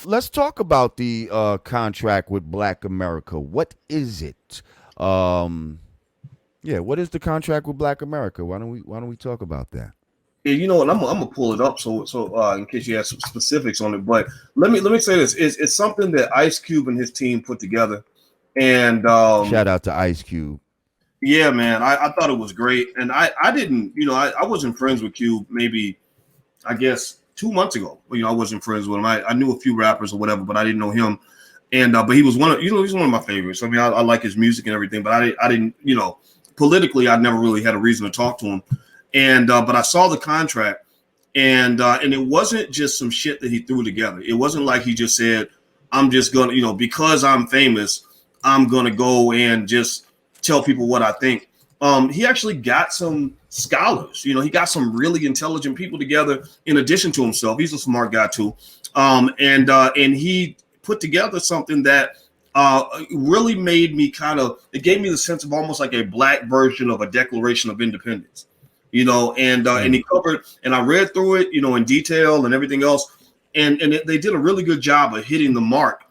let's talk about the contract with Black America. What is it? Um, yeah, what is the contract with Black America? Why don't we talk about that? Yeah, you know what? I'm gonna pull it up so in case you have some specifics on it. But let me say this: it's something that Ice Cube and his team put together, and Shout out to Ice Cube. yeah, man, I thought it was great, and I didn't, I wasn't friends with Cube maybe I guess 2 months ago. I wasn't friends with him. I knew a few rappers or whatever, but I didn't know him. And but he was he's one of my favorites. I mean, I like his music and everything, but I didn't, politically, I never really had a reason to talk to him. And but I saw the contract, and it wasn't just some shit that he threw together. It wasn't like he just said, "I'm just gonna, because I'm famous, I'm gonna go and just tell people what I think." He actually got some scholars. He got some really intelligent people together. In addition to himself, he's a smart guy too, and he put together something that really made me it gave me the sense of almost like a black version of a Declaration of Independence. And he covered, and I read through it, in detail and everything else, and they did a really good job of hitting the mark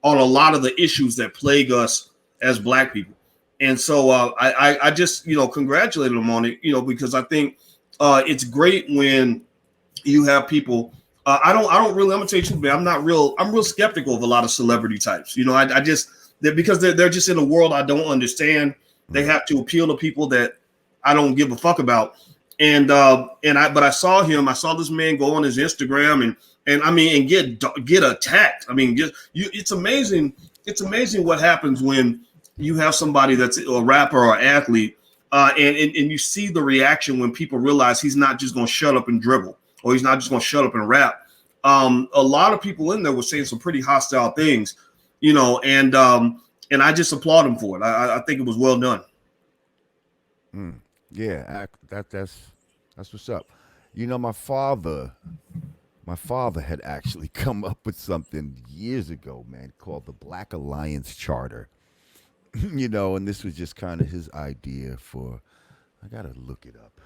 on a lot of the issues that plague us as black people. And so I just congratulated him on it, because I think it's great when you have people. I don't really. I'm gonna tell you the truth, man. I'm real skeptical of a lot of celebrity types. I just because they're just in a world I don't understand. They have to appeal to people that I don't give a fuck about. But I saw him. I saw this man go on his Instagram and I mean and get attacked. I mean, it's amazing. It's amazing what happens when you have somebody that's a rapper or athlete, and you see the reaction when people realize he's not just going to shut up and dribble, or he's not just going to shut up and rap. A lot of people in there were saying some pretty hostile things, and I just applaud him for it. I think it was well done. Mm. Yeah, that's what's up. My father had actually come up with something years ago, man, called the Black Alliance Charter. And this was just kind of his idea for. I gotta look it up,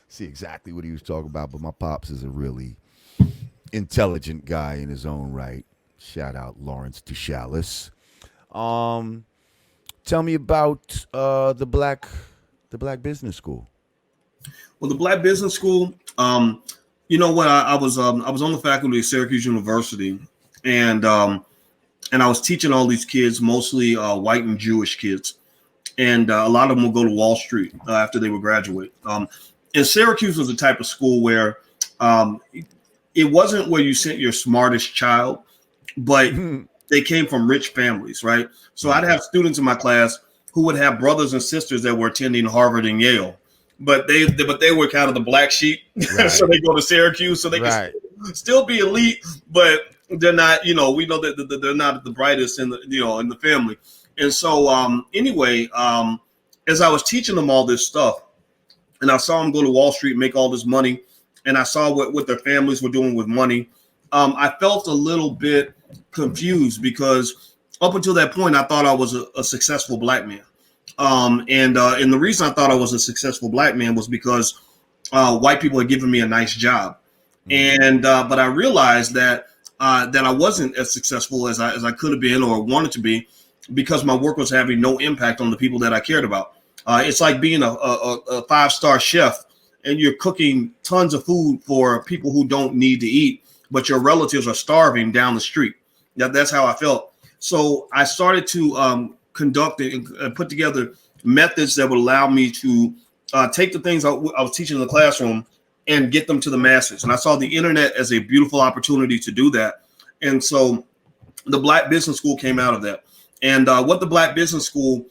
see exactly what he was talking about. But my pops is a really intelligent guy in his own right. Shout out Lawrence Deshalis. Um, Tell me about the Black Business School. Well, the Black Business School, you know what? I was on the faculty at Syracuse University, and and I was teaching all these kids, mostly white and Jewish kids, and a lot of them will go to Wall Street after they would graduate. And Syracuse was the type of school where um, it wasn't where you sent your smartest child, but they came from rich families, right? So I'd have students in my class who would have brothers and sisters that were attending Harvard and Yale, but they were kind of the black sheep, Right. so they go to Syracuse, so they can Right. still be elite, but they're not. We know that they're not the brightest in the family. And so anyway, as I was teaching them all this stuff, and I saw them go to Wall Street and make all this money, and I saw what their families were doing with money. I felt a little bit confused because up until that point, I thought I was a successful black man. And the reason I thought I was a successful black man was because white people had given me a nice job, Mm. and but I realized that I wasn't as successful as I could have been or wanted to be because my work was having no impact on the people that I cared about. It's like being a 5-star chef and you're cooking tons of food for people who don't need to eat, but your relatives are starving down the street. That's how I felt. So I started to conduct and put together methods that would allow me to take the things I was teaching in the classroom and get them to the masses. And I saw the internet as a beautiful opportunity to do that. And so the Black Business School came out of that. And what the Black Business School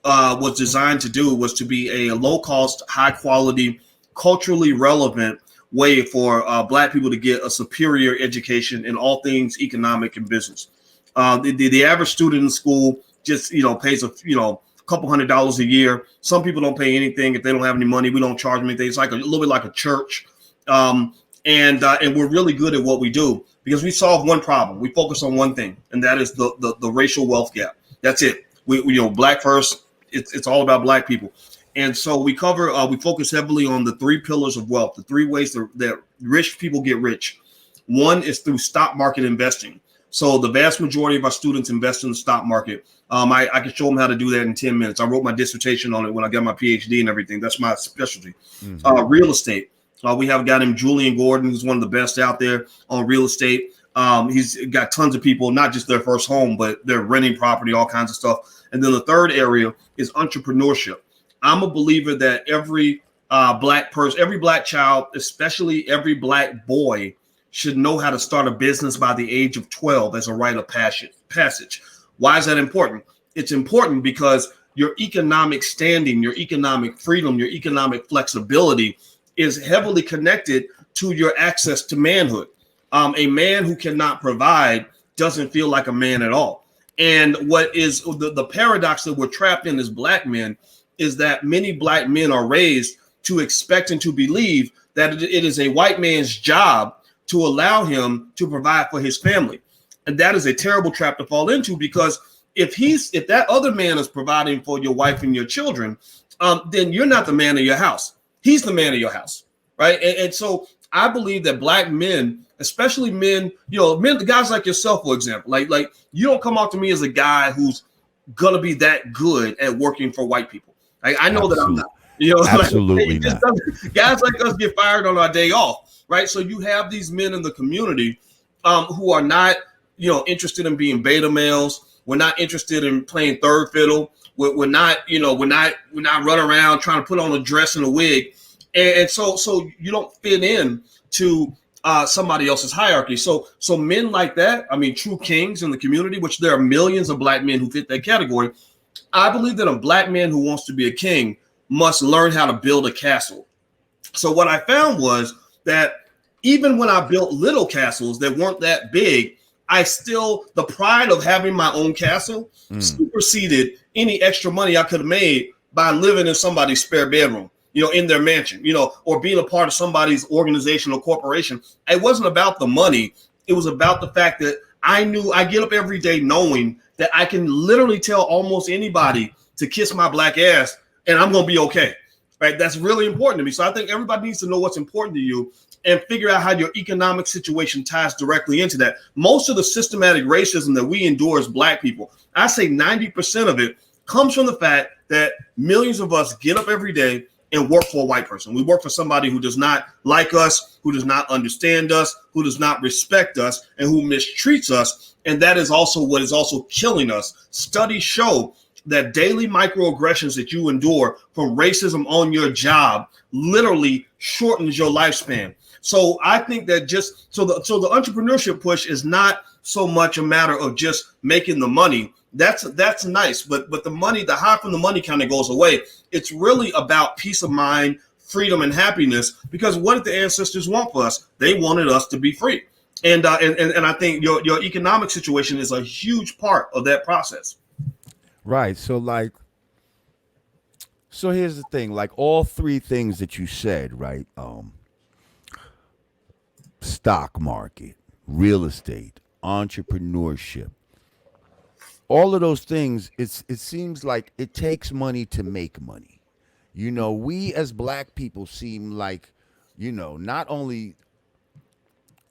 was designed to do was to be a low cost, high quality, culturally relevant way for Black people to get a superior education in all things economic and business. The average student in school just pays a couple $100s a year. Some people don't pay anything if they don't have any money. We don't charge them anything. It's like a little bit like a church, and we're really good at what we do because we solve one problem. We focus on one thing, and that is the racial wealth gap. That's it. We black first. It's all about black people. And so we focus heavily on the three pillars of wealth, the three ways that rich people get rich. One is through stock market investing. So the vast majority of our students invest in the stock market. I can show them how to do that in 10 minutes. I wrote my dissertation on it when I got my PhD and everything. That's my specialty. Real estate. We have a guy named Julian Gordon, who's one of the best out there on real estate. He's got tons of people, not just their first home, but they're renting property, all kinds of stuff. And then the third area is entrepreneurship. I'm a believer that every black person, every black child, especially every black boy, should know how to start a business by the age of 12 as a rite of passage. Why is that important? It's important because your economic standing, your economic freedom, your economic flexibility is heavily connected to your access to manhood. A man who cannot provide doesn't feel like a man at all. And what is the paradox that we're trapped in as black men is that many black men are raised to expect and to believe that it is a white man's job to allow him to provide for his family. And that is a terrible trap to fall into, because if that other man is providing for your wife and your children, then you're not the man of your house. He's the man of your house, right? And so I believe that black men, especially men, men, guys like yourself, for example, like you don't come out to me as a guy who's gonna be that good at working for white people. I know that I'm not. Absolutely not. Guys like us get fired on our day off, right? So you have these men in the community who are not, interested in being beta males. We're not interested in playing third fiddle. We're not running around trying to put on a dress and a wig, and so you don't fit in to somebody else's hierarchy. So men like that, true kings in the community, which there are millions of black men who fit that category. I believe that a black man who wants to be a king must learn how to build a castle. So what I found was that even when I built little castles that weren't that big, the pride of having my own castle superseded any extra money I could have made by living in somebody's spare bedroom, in their mansion, or being a part of somebody's organization or corporation. It wasn't about the money. It was about the fact that I knew I get up every day knowing that I can literally tell almost anybody to kiss my black ass and I'm going to be okay, right? That's really important to me. So I think everybody needs to know what's important to you and figure out how your economic situation ties directly into that. Most of the systematic racism that we endure as black people, I say 90% of it comes from the fact that millions of us get up every day and work for a white person. We work for somebody who does not like us, who does not understand us, who does not respect us, and who mistreats us. And that is also what is also killing us. Studies show that daily microaggressions that you endure from racism on your job literally shortens your lifespan. So I think that so the entrepreneurship push is not so much a matter of just making the money. That's nice, but the money, the high from the money kind of goes away. It's really about peace of mind, freedom, and happiness. Because what did the ancestors want for us? They wanted us to be free, and I think your economic situation is a huge part of that process. Right. So here's the thing. Like all three things that you said, right? Stock market, real estate, entrepreneurship. All of those things, it seems like it takes money to make money. We as black people seem like, not only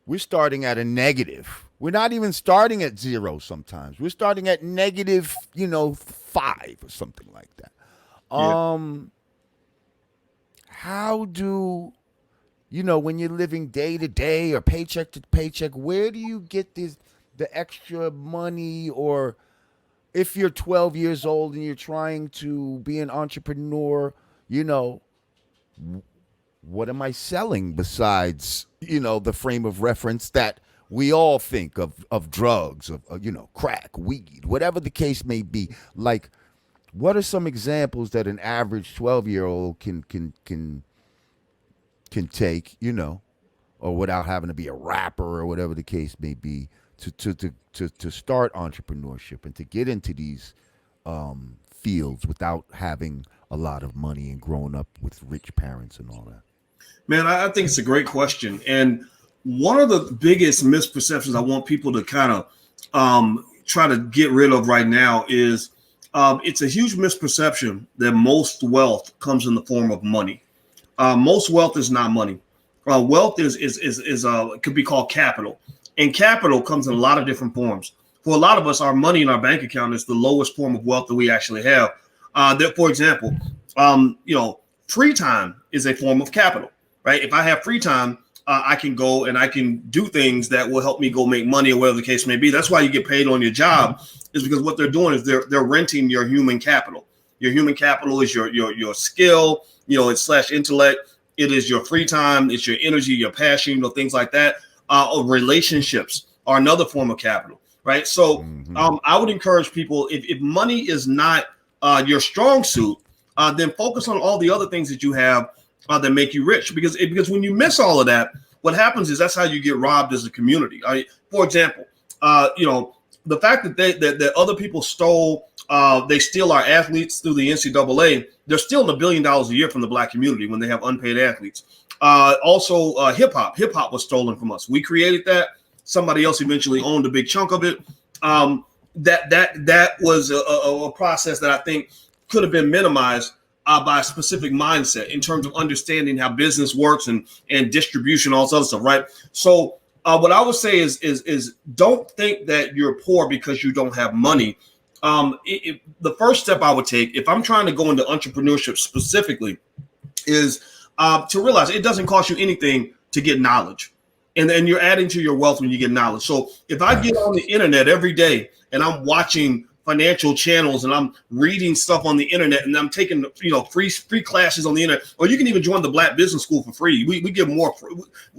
we're starting at a negative. We're not even starting at zero sometimes. We're starting at negative, 5 or something like that. Yeah. How do, when you're living day to day or paycheck to paycheck, where do you get the extra money? Or if you're 12 years old and you're trying to be an entrepreneur, what am I selling besides, the frame of reference that we all think of drugs, of crack, weed, whatever the case may be. Like, what are some examples that an average 12-year-old can take, or without having to be a rapper or whatever the case may be, to start entrepreneurship and to get into these fields without having a lot of money and growing up with rich parents and all that? Man, I think it's a great question. And one of the biggest misperceptions I want people to kind of try to get rid of right now is it's a huge misperception that most wealth comes in the form of money. Most wealth is not money. Wealth is could be called capital. And capital comes in a lot of different forms. For a lot of us, our money in our bank account is the lowest form of wealth that we actually have. For example, free time is a form of capital, right? If I have free time, I can go and I can do things that will help me go make money or whatever the case may be. That's why you get paid on your job, is because what they're doing is they're renting your human capital. Your human capital is your skill, it's / intellect. It is your free time. It's your energy, your passion, things like that. Relationships are another form of capital, right? So I would encourage people, if money is not your strong suit, then focus on all the other things that you have that make you rich. Because when you miss all of that, what happens is that's how you get robbed as a community. For example, the fact that other people they steal our athletes through the NCAA. They're stealing $1 billion a year from the Black community when they have unpaid athletes. Also, hip hop was stolen from us. We created that. Somebody else eventually owned a big chunk of it. That was a process that I think could have been minimized by a specific mindset in terms of understanding how business works and distribution, all this other stuff, right? So what I would say is don't think that you're poor because you don't have money. The first step I would take, if I'm trying to go into entrepreneurship specifically, is to realize it doesn't cost you anything to get knowledge. And you're adding to your wealth when you get knowledge. So if I get on the internet every day and I'm watching financial channels and I'm reading stuff on the internet and I'm taking free classes on the internet, or you can even join the Black Business School for free. We give more.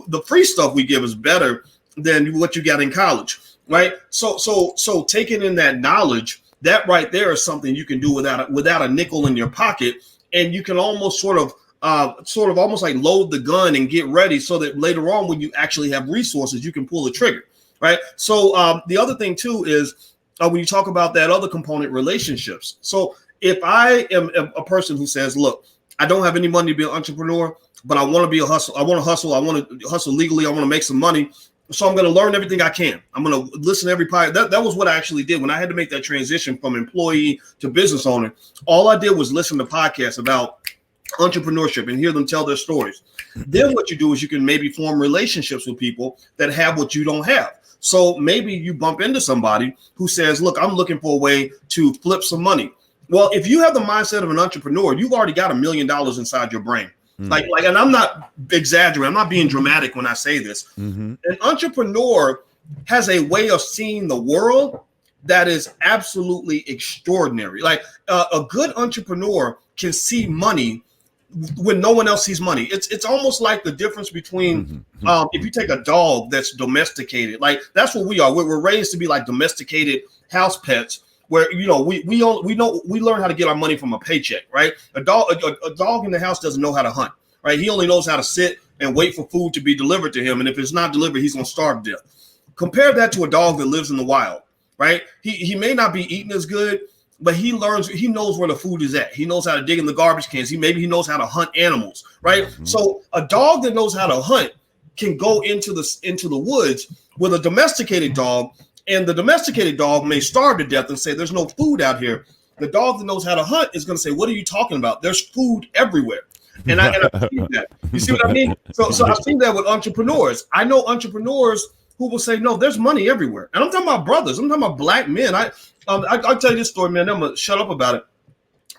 The free stuff we give is better than what you got in college, right? So taking in that knowledge, that right there is something you can do without a nickel in your pocket, and you can almost sort of almost like load the gun and get ready so that later on when you actually have resources, you can pull the trigger, right? So the other thing too is when you talk about that other component, relationships. So if I am a person who says, look, I don't have any money to be an entrepreneur, but I want to be a hustle. I want to hustle. I want to hustle legally. I want to make some money. So I'm going to learn everything I can. I'm going to listen to every podcast. That was what I actually did when I had to make that transition from employee to business owner. All I did was listen to podcasts about entrepreneurship and hear them tell their stories. Then what you do is you can maybe form relationships with people that have what you don't have. So maybe you bump into somebody who says, look, I'm looking for a way to flip some money. Well, if you have the mindset of an entrepreneur, you've already got $1 million inside your brain. Like, and I'm not exaggerating. I'm not being dramatic when I say this. An entrepreneur has a way of seeing the world that is absolutely extraordinary. Like a good entrepreneur can see money when no one else sees money. It's almost like the difference between if you take a dog that's domesticated, like that's what we are. We're raised to be like domesticated house pets, where we learn how to get our money from a paycheck, right? A dog in the house doesn't know how to hunt, right? He only knows how to sit and wait for food to be delivered to him, and if it's not delivered, he's gonna starve to death. Compare that to a dog that lives in the wild, right? He may not be eating as good, but he knows where the food is at. He knows how to dig in the garbage cans. He knows how to hunt animals, right? So a dog that knows how to hunt can go into the woods with a domesticated dog, and the domesticated dog may starve to death and say, there's no food out here. The dog that knows how to hunt is going to say, what are you talking about? There's food everywhere. And I've seen that. You see what I mean? So I've seen that with entrepreneurs. I know entrepreneurs who will say, no, there's money everywhere. And I'm talking about brothers. I'm talking about Black men. I'll tell you this story, man. I'm going to shut up about it.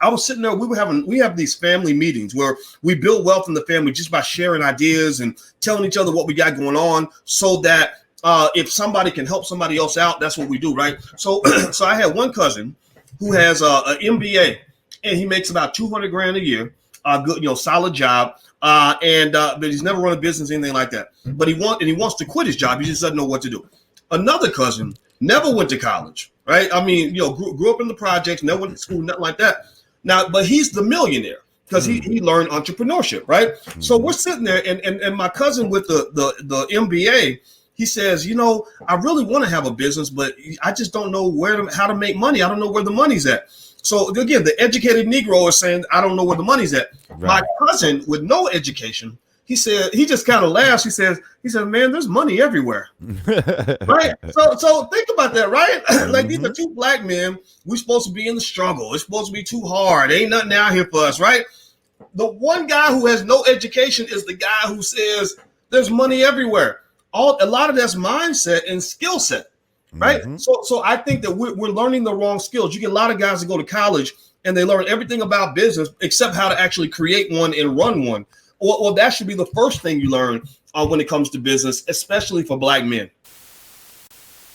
I was sitting there. We have these family meetings where we build wealth in the family just by sharing ideas and telling each other what we got going on, so that if somebody can help somebody else out, that's what we do, right? So I had one cousin who has an MBA, and he makes about $200,000 a year, good, solid job, but he's never run a business, anything like that. But he wants to quit his job. He just doesn't know what to do. Another cousin never went to college, right? I mean, grew up in the projects, never went to school, nothing like that. Now, but he's the millionaire because he learned entrepreneurship, right? So we're sitting there, and my cousin with the MBA, he says, I really want to have a business, but I just don't know how to make money. I don't know where the money's at. So again, the educated Negro is saying, I don't know where the money's at. Right. My cousin with no education, he said, he just kind of laughs. He said, man, there's money everywhere. Right. So think about that, right? Like these are two Black men. We're supposed to be in the struggle. It's supposed to be too hard. Ain't nothing out here for us, right? The one guy who has no education is the guy who says there's money everywhere. a lot of that's mindset and skill set, right? Mhm. So I think that we're learning the wrong skills. You get a lot of guys that go to college and they learn everything about business except how to actually create one and run one. Or that should be the first thing you learn when it comes to business, especially for Black men.